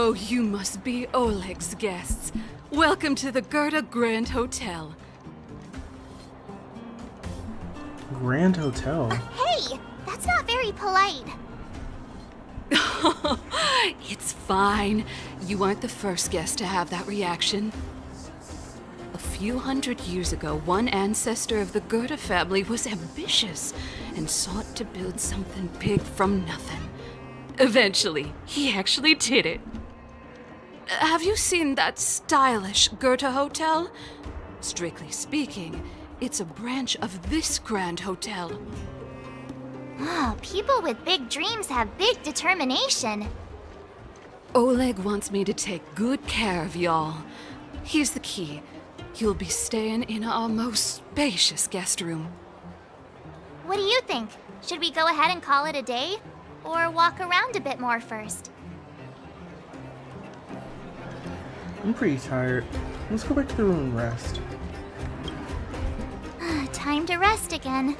Oh, you must be Oleg's guests. Welcome to the Gerda Grand Hotel. Grand Hotel? Hey, that's not very polite. It's fine. You aren't the first guest to have that reaction. A few hundred years ago, one ancestor of the Gerda family was ambitious and sought to build something big from nothing. Eventually, he actually did it. Have you seen that stylish Gerda Hotel? Strictly speaking, it's a branch of this Grand Hotel. Oh, people with big dreams have big determination. Oleg wants me to take good care of y'all. Here's the key. You'll be staying in our most spacious guest room. What do you think? Should we go ahead and call it a day? Or walk around a bit more first? I'm pretty tired. Let's go back to the room and rest. Time to rest again.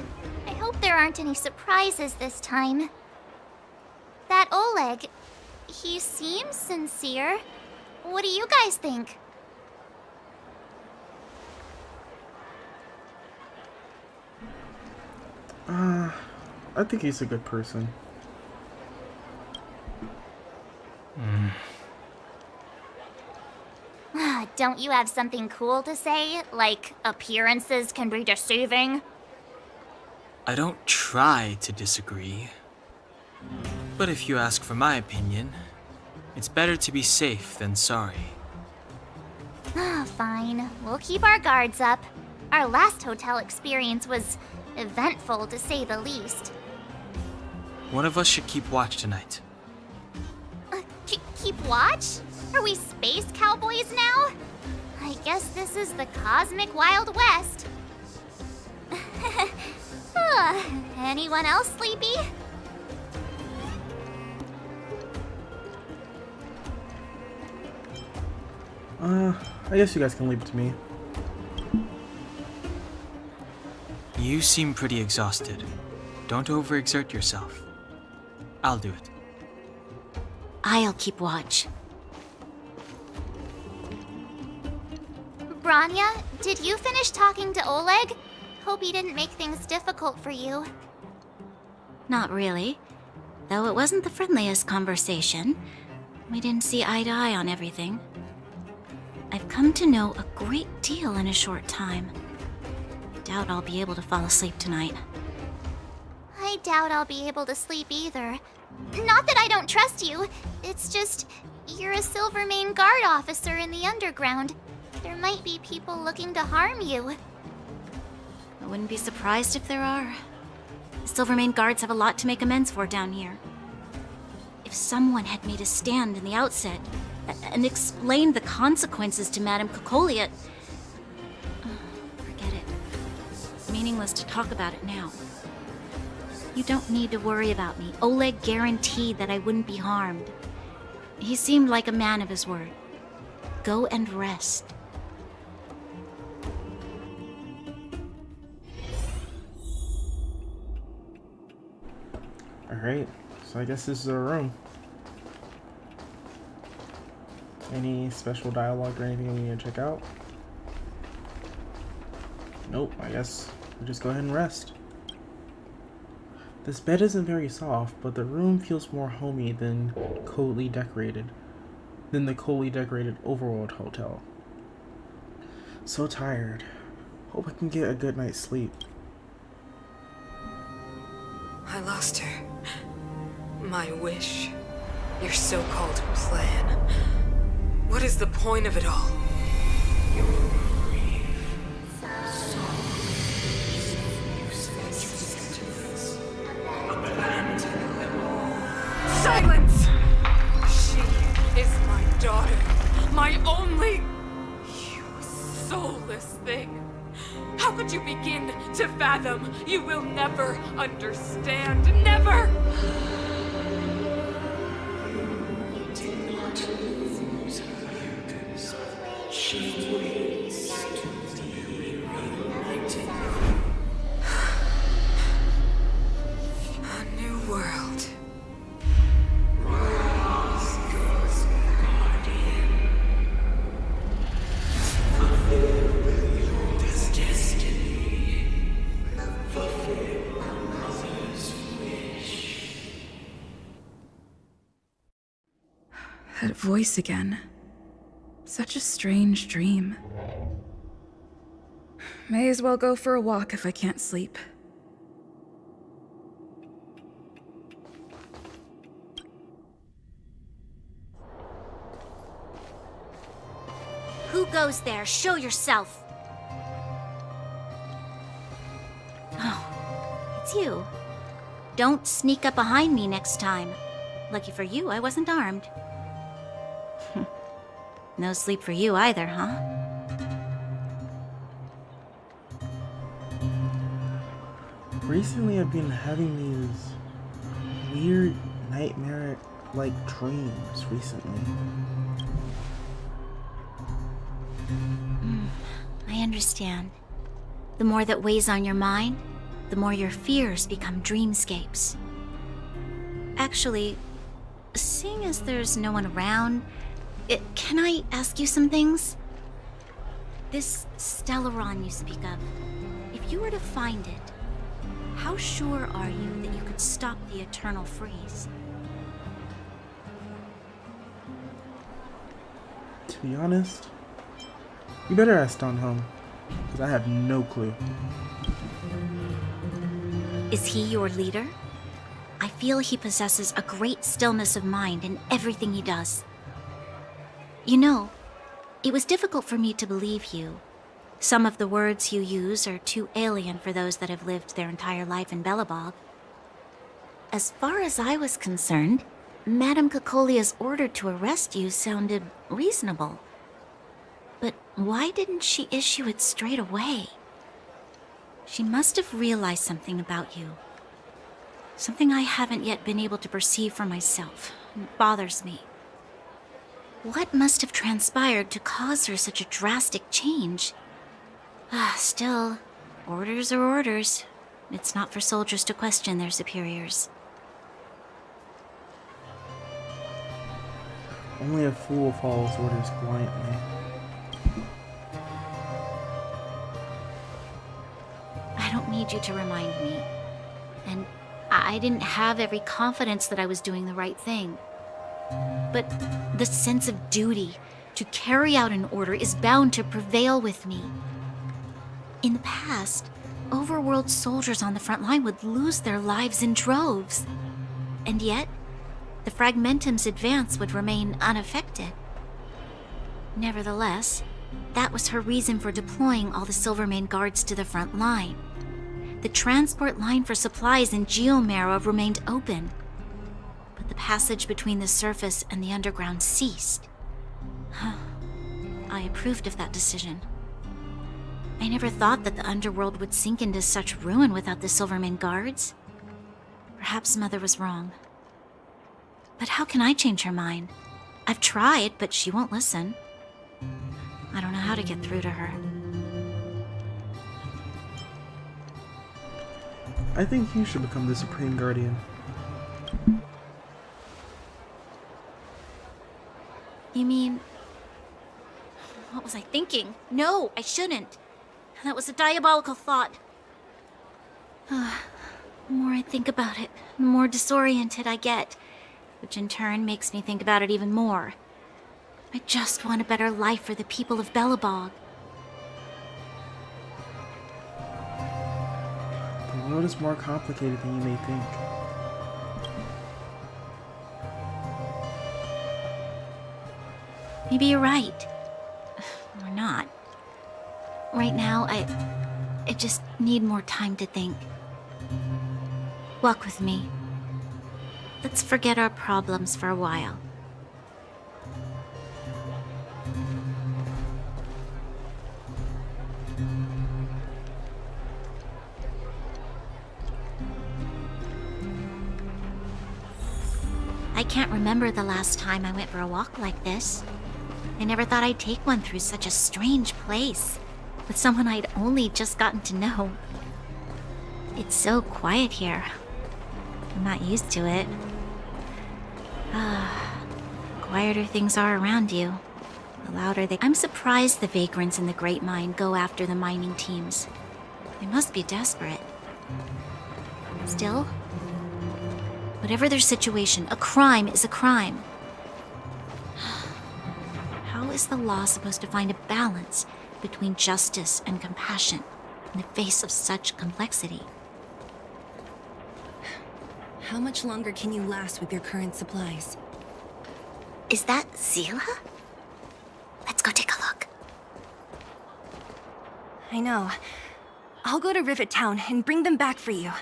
I hope there aren't any surprises this time. That Oleg, he seems sincere. What do you guys think? I think he's a good person. Don't you have something cool to say? Like, appearances can be deceiving? I don't try to disagree. But if you ask for my opinion, it's better to be safe than sorry. Fine. We'll keep our guards up. Our last hotel experience was eventful, to say the least. One of us should keep watch tonight. Keep watch? Are we space cowboys now? I guess this is the cosmic Wild West. Anyone else sleepy? I guess you guys can leave it to me. You seem pretty exhausted. Don't overexert yourself. I'll do it. I'll keep watch. Branya, did you finish talking to Oleg? Hope he didn't make things difficult for you. Not really. Though it wasn't the friendliest conversation. We didn't see eye to eye on everything. I've come to know a great deal in a short time. Doubt I'll be able to fall asleep tonight. I doubt I'll be able to sleep either. Not that I don't trust you. It's just, you're a Silvermane guard officer in the underground. There might be people looking to harm you. I wouldn't be surprised if there are. The Silvermane guards have a lot to make amends for down here. If someone had made a stand in the outset and explained the consequences to Madame Kokolia, forget it. Meaningless to talk about it now. You don't need to worry about me. Oleg guaranteed that I wouldn't be harmed. He seemed like a man of his word. Go and rest. Alright, so I guess this is our room. Any special dialogue or anything we need to check out? Nope, I guess we'll just go ahead and rest. This bed isn't very soft, but the room feels more homey than the coldly decorated overworld hotel. So tired. Hope I can get a good night's sleep. I lost her. My wish. Your so-called plan. What is the point of it all? Silence! She is my daughter. My only... You soulless thing. How could you begin to fathom? You will never understand. Never! A new world. That voice again. Such a strange dream. May as well go for a walk if I can't sleep. Who goes there? Show yourself! Oh, it's you. Don't sneak up behind me next time. Lucky for you, I wasn't armed. No sleep for you either, huh? Recently, I've been having these weird nightmare-like dreams recently. I understand. The more that weighs on your mind, the more your fears become dreamscapes. Actually, seeing as there's no one around, can I ask you some things? This Stellaron you speak of, if you were to find it, how sure are you that you could stop the eternal freeze? To be honest, you better ask Don Home, because I have no clue. Is he your leader? I feel he possesses a great stillness of mind in everything he does. You know, it was difficult for me to believe you. Some of the words you use are too alien for those that have lived their entire life in Belobog. As far as I was concerned, Madame Cocolia's order to arrest you sounded reasonable. But why didn't she issue it straight away? She must have realized something about you. Something I haven't yet been able to perceive for myself. It bothers me. What must have transpired to cause her such a drastic change? Still, orders are orders. It's not for soldiers to question their superiors. Only a fool follows orders blindly. I don't need you to remind me. And I didn't have every confidence that I was doing the right thing. But the sense of duty to carry out an order is bound to prevail with me. In the past, overworld soldiers on the front line would lose their lives in droves. And yet, the Fragmentum's advance would remain unaffected. Nevertheless, that was her reason for deploying all the Silvermane guards to the front line. The transport line for supplies in Geomera remained open, but the passage between the surface and the underground ceased. I approved of that decision. I never thought that the underworld would sink into such ruin without the Silvermane guards. Perhaps Mother was wrong. But how can I change her mind? I've tried, but she won't listen. I don't know how to get through to her. I think you should become the Supreme Guardian. You mean... What was I thinking? No, I shouldn't. That was a diabolical thought. The more I think about it, the more disoriented I get, which in turn makes me think about it even more. I just want a better life for the people of Belobog. The world is more complicated than you may think. Maybe you're right. Or not. Right now, I just need more time to think. Walk with me. Let's forget our problems for a while. I can't remember the last time I went for a walk like this. I never thought I'd take one through such a strange place, with someone I'd only just gotten to know. It's so quiet here. I'm not used to it. Quieter things are around you, the louder they... I'm surprised the vagrants in the Great Mine go after the mining teams. They must be desperate. Still, whatever their situation, a crime is a crime. how is the law supposed to find a balance between justice and compassion in the face of such complexity? How much longer can you last with your current supplies? Is that Zila? Let's go take a look. I know. I'll go to Rivet Town and bring them back for you.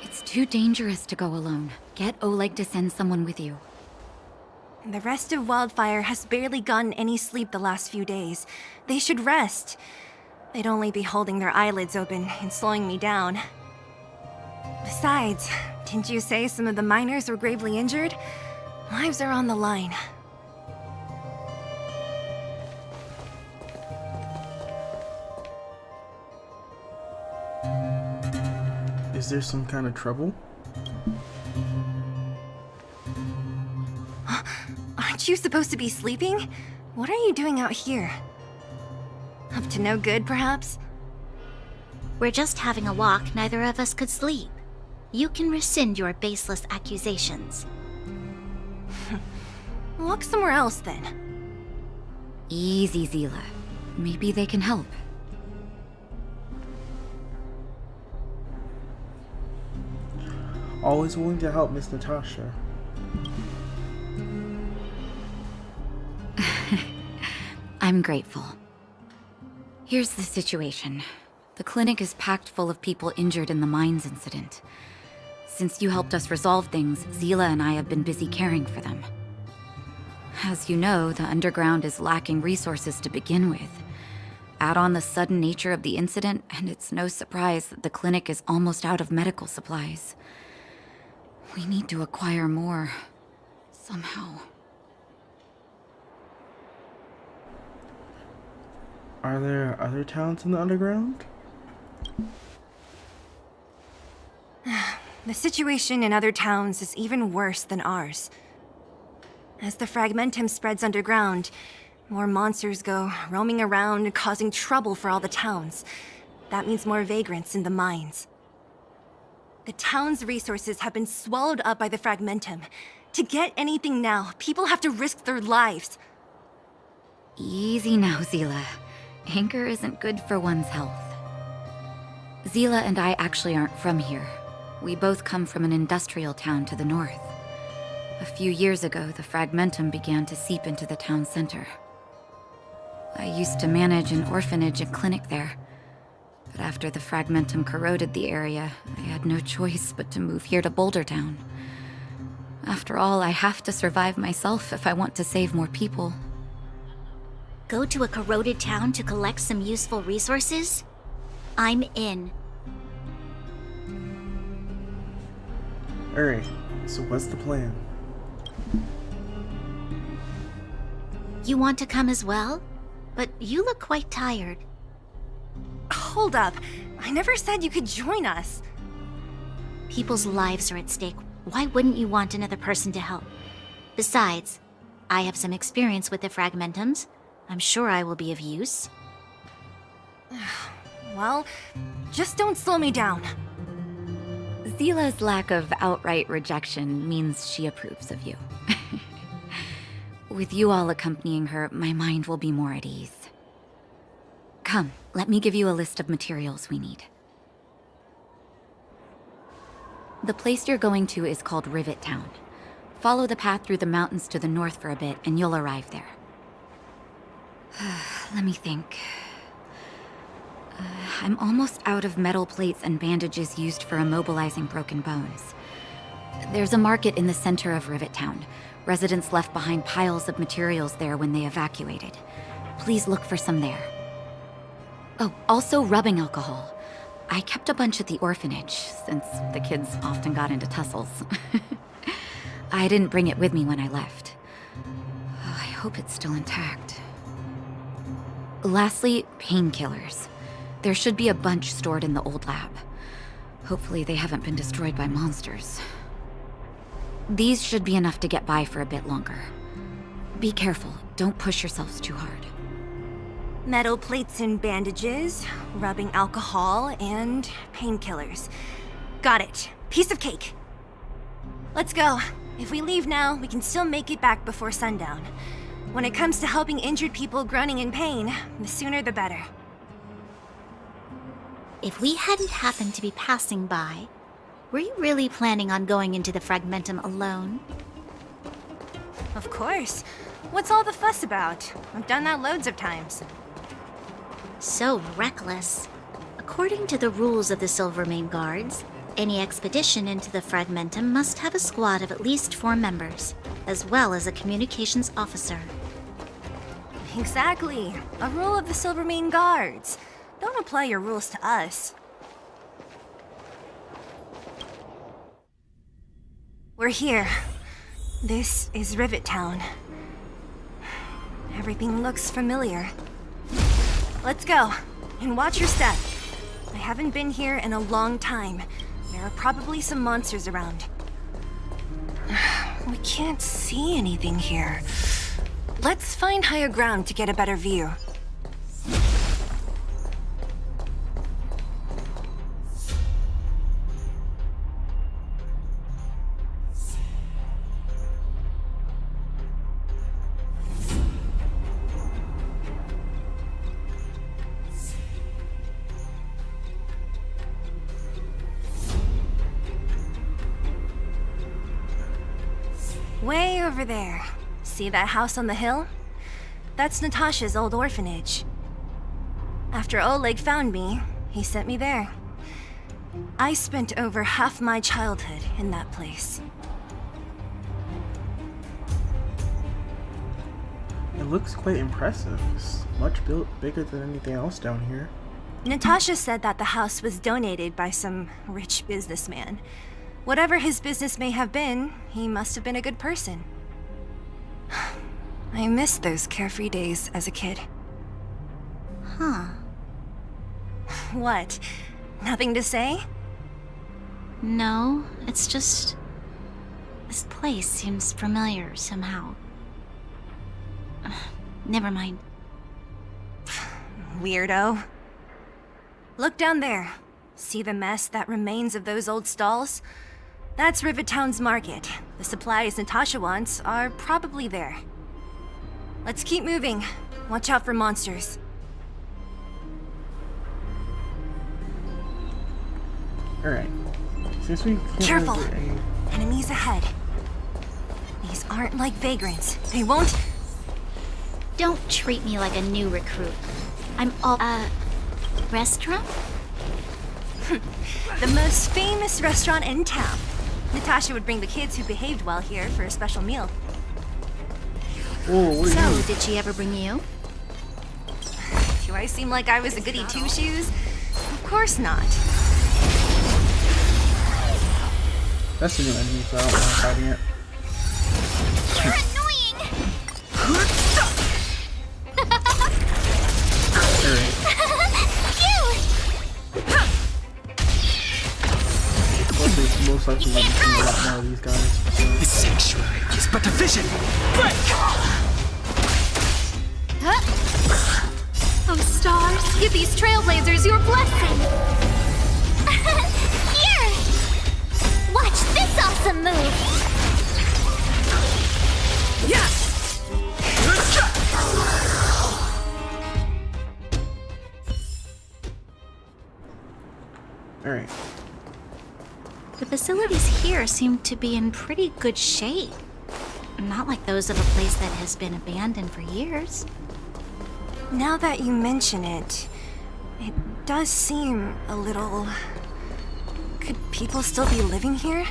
It's too dangerous to go alone. Get Oleg to send someone with you. The rest of Wildfire has barely gotten any sleep the last few days. They should rest. They'd only be holding their eyelids open and slowing me down. Besides, didn't you say some of the miners were gravely injured? Lives are on the line. Is there some kind of trouble? Aren't you supposed to be sleeping? What are you doing out here? Up to no good, perhaps? We're just having a walk, neither of us could sleep. You can rescind your baseless accusations. Walk somewhere else, then. Easy, Zila. Maybe they can help. Always willing to help, Miss Natasha. I'm grateful. Here's the situation. The clinic is packed full of people injured in the mines incident. Since you helped us resolve things, Zila and I have been busy caring for them. As you know, the underground is lacking resources to begin with. Add on the sudden nature of the incident, and it's no surprise that the clinic is almost out of medical supplies. We need to acquire more. Somehow. Are there other towns in the underground? The situation in other towns is even worse than ours. As the fragmentum spreads underground, more monsters go roaming around, causing trouble for all the towns. That means more vagrants in the mines. The town's resources have been swallowed up by the fragmentum. To get anything now, people have to risk their lives. Easy now, Zila. Anger isn't good for one's health. Zila and I actually aren't from here. We both come from an industrial town to the north. A few years ago, the fragmentum began to seep into the town center. I used to manage an orphanage and clinic there. But after the fragmentum corroded the area, I had no choice but to move here to Boulder Town. After all, I have to survive myself if I want to save more people. Go to a corroded town to collect some useful resources? I'm in. Alright, so what's the plan? You want to come as well? But you look quite tired. Hold up. I never said you could join us. People's lives are at stake. Why wouldn't you want another person to help? Besides, I have some experience with the fragmentums. I'm sure I will be of use. Well, just don't slow me down. Zila's lack of outright rejection means she approves of you. With you all accompanying her, my mind will be more at ease. Come, let me give you a list of materials we need. The place you're going to is called Rivet Town. Follow the path through the mountains to the north for a bit, and you'll arrive there. Let me think. I'm almost out of metal plates and bandages used for immobilizing broken bones. There's a market in the center of Rivet Town. Residents left behind piles of materials there when they evacuated. Please look for some there. Oh, also rubbing alcohol. I kept a bunch at the orphanage, since the kids often got into tussles. I didn't bring it with me when I left. I hope it's still intact. Lastly, painkillers. There should be a bunch stored in the old lab. Hopefully they haven't been destroyed by monsters. These should be enough to get by for a bit longer. Be careful, don't push yourselves too hard. Metal plates and bandages, rubbing alcohol, and painkillers. Got it. Piece of cake. Let's go. If we leave now, we can still make it back before sundown. When it comes to helping injured people groaning in pain, the sooner the better. If we hadn't happened to be passing by, were you really planning on going into the Fragmentum alone? Of course. What's all the fuss about? I've done that loads of times. So reckless. According to the rules of the Silvermane Guards, any expedition into the Fragmentum must have a squad of at least 4 members, as well as a communications officer. Exactly. A rule of the Silvermane Guards. Don't apply your rules to us. We're here. This is Rivet Town. Everything looks familiar. Let's go, and watch your step. I haven't been here in a long time. There are probably some monsters around. We can't see anything here. Let's find higher ground to get a better view. Way over there. See that house on the hill? That's Natasha's old orphanage. After Oleg found me, he sent me there. I spent over half my childhood in that place. It looks quite impressive. It's much bigger than anything else down here. Natasha said that the house was donated by some rich businessman. Whatever his business may have been, he must have been a good person. I miss those carefree days as a kid. Huh. What? Nothing to say? No, it's just... this place seems familiar somehow. Never mind. Weirdo. Look down there. See the mess that remains of those old stalls? That's Rivet Town's market. The supplies Natasha wants are probably there. Let's keep moving. Watch out for monsters. Alright. Since we can't Careful! really get any... Enemies ahead. These aren't like vagrants. They won't... Don't treat me like a new recruit. I'm all... restaurant? The most famous restaurant in town. Natasha would bring the kids who behaved well here for a special meal. Whoa, what are So, you? did she ever bring you? Do I seem like I was a goody two-shoes? Of course not. That's a new enemy, so I don't mind fighting it. You're annoying! Alright. Cute! It's most likely going to be a lot more of these guys. The sanctuary is but a vision. Break! Oh, stars, give these trailblazers your blessing! Here! Watch this awesome move! Yes! Alright. The facilities here seem to be in pretty good shape. Not like those of a place that has been abandoned for years. Now that you mention it, it does seem a little... Could people still be living here?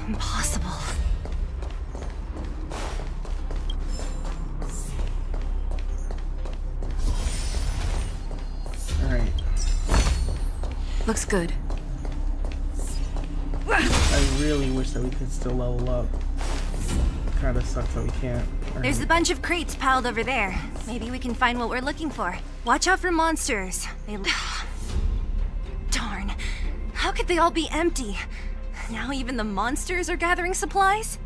Impossible. Alright. Looks good. I really wish that we could still level up. Kinda sucks that we can't. There's a bunch of crates piled over there. Maybe we can find what we're looking for. Watch out for monsters. They... Darn. How could they all be empty? Now even the monsters are gathering supplies?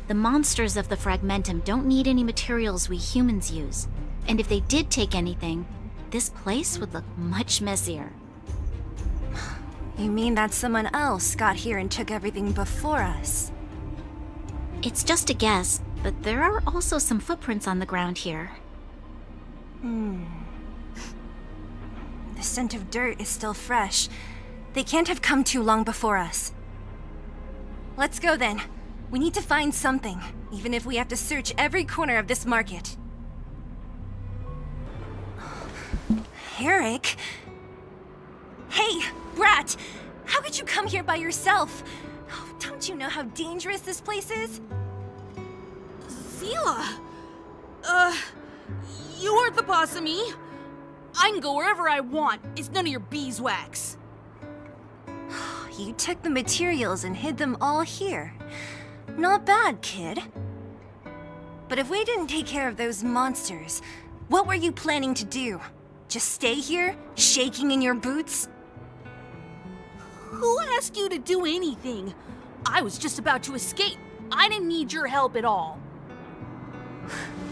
The monsters of the Fragmentum don't need any materials we humans use. And if they did take anything, this place would look much messier. You mean that someone else got here and took everything before us? It's just a guess, but there are also some footprints on the ground here. The scent of dirt is still fresh. They can't have come too long before us. Let's go then. We need to find something, even if we have to search every corner of this market. Eric? Hey, Brat! How could you come here by yourself? Oh, don't you know how dangerous this place is? Zila! You aren't the boss of me. I can go wherever I want. It's none of your beeswax. You took the materials and hid them all here. Not bad, kid. But if we didn't take care of those monsters, what were you planning to do? Just stay here, shaking in your boots? Who asked you to do anything? I was just about to escape. I didn't need your help at all.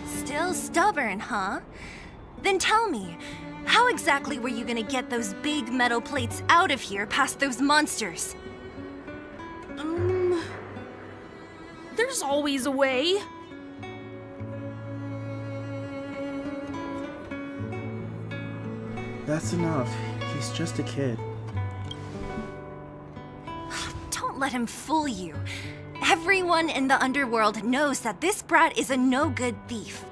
Still stubborn, huh? Then tell me, how exactly were you gonna get those big metal plates out of here past those monsters? There's always a way. That's enough. He's just a kid. Don't let him fool you. Everyone in the underworld knows that this brat is a no-good thief.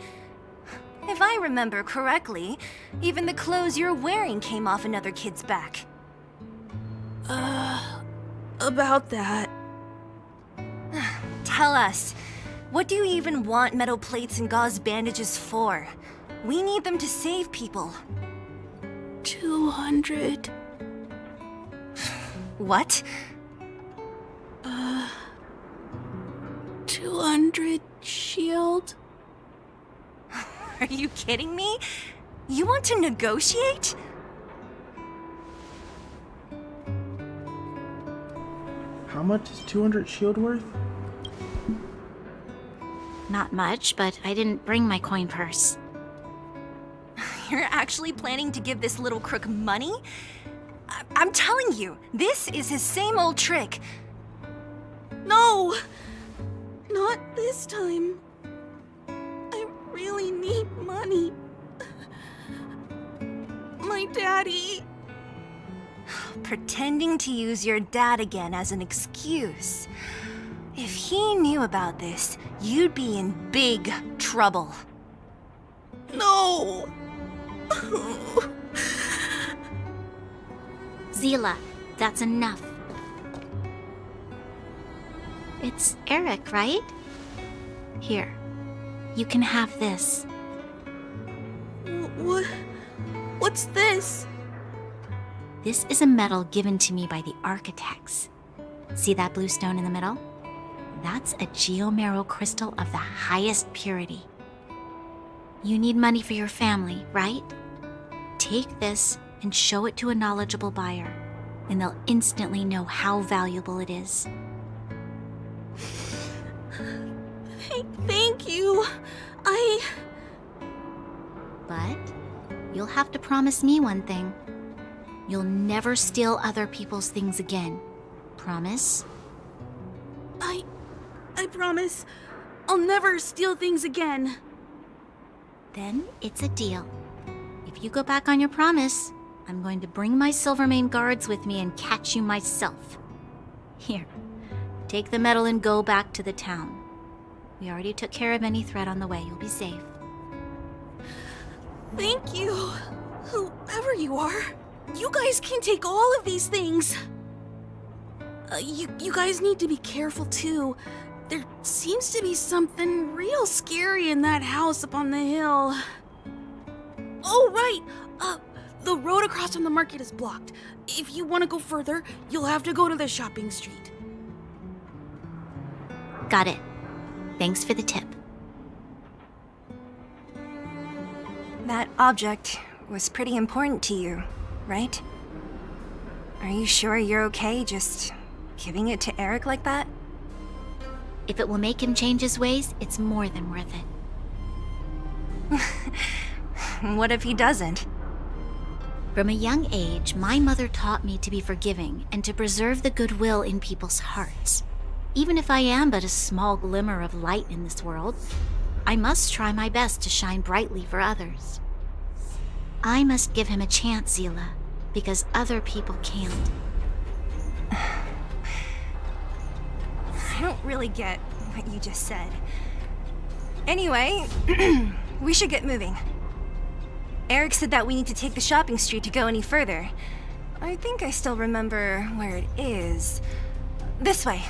If I remember correctly, even the clothes you're wearing came off another kid's back. About that. Tell us, what do you even want metal plates and gauze bandages for? We need them to save people. 200. What? 200 shield. Are you kidding me? You want to negotiate? How much is 200 shield worth? Not much, but I didn't bring my coin purse. You're actually planning to give this little crook money? I'm telling you, this is his same old trick. No! Not this time. I really need money. My daddy. Pretending to use your dad again as an excuse. If he knew about this, you'd be in big trouble. No! Zila, that's enough. It's Eric, right? Here, you can have this. What's this? This is a medal given to me by the architects. See that blue stone in the middle? That's a geomarrow crystal of the highest purity. You need money for your family, right? Take this and show it to a knowledgeable buyer, and they'll instantly know how valuable it is. Thank you. But you'll have to promise me one thing. You'll never steal other people's things again. Promise? I promise. I'll never steal things again. Then it's a deal. If you go back on your promise, I'm going to bring my Silvermane guards with me and catch you myself. Here, take the medal and go back to the town. We already took care of any threat on the way. You'll be safe. Thank you. Whoever you are, you guys can take all of these things. You guys need to be careful too. There seems to be something real scary in that house up on the hill. Oh, right. The road across from the market is blocked. If you want to go further, you'll have to go to the shopping street. Got it. Thanks for the tip. That object was pretty important to you, right? Are you sure you're okay just giving it to Eric like that? If it will make him change his ways, it's more than worth it. What if he doesn't? From a young age, my mother taught me to be forgiving and to preserve the goodwill in people's hearts. Even if I am but a small glimmer of light in this world, I must try my best to shine brightly for others. I must give him a chance, Zila, because other people can't. I don't really get what you just said. Anyway, we should get moving. Eric said that we need to take the shopping street to go any further. I think I still remember where it is. This way.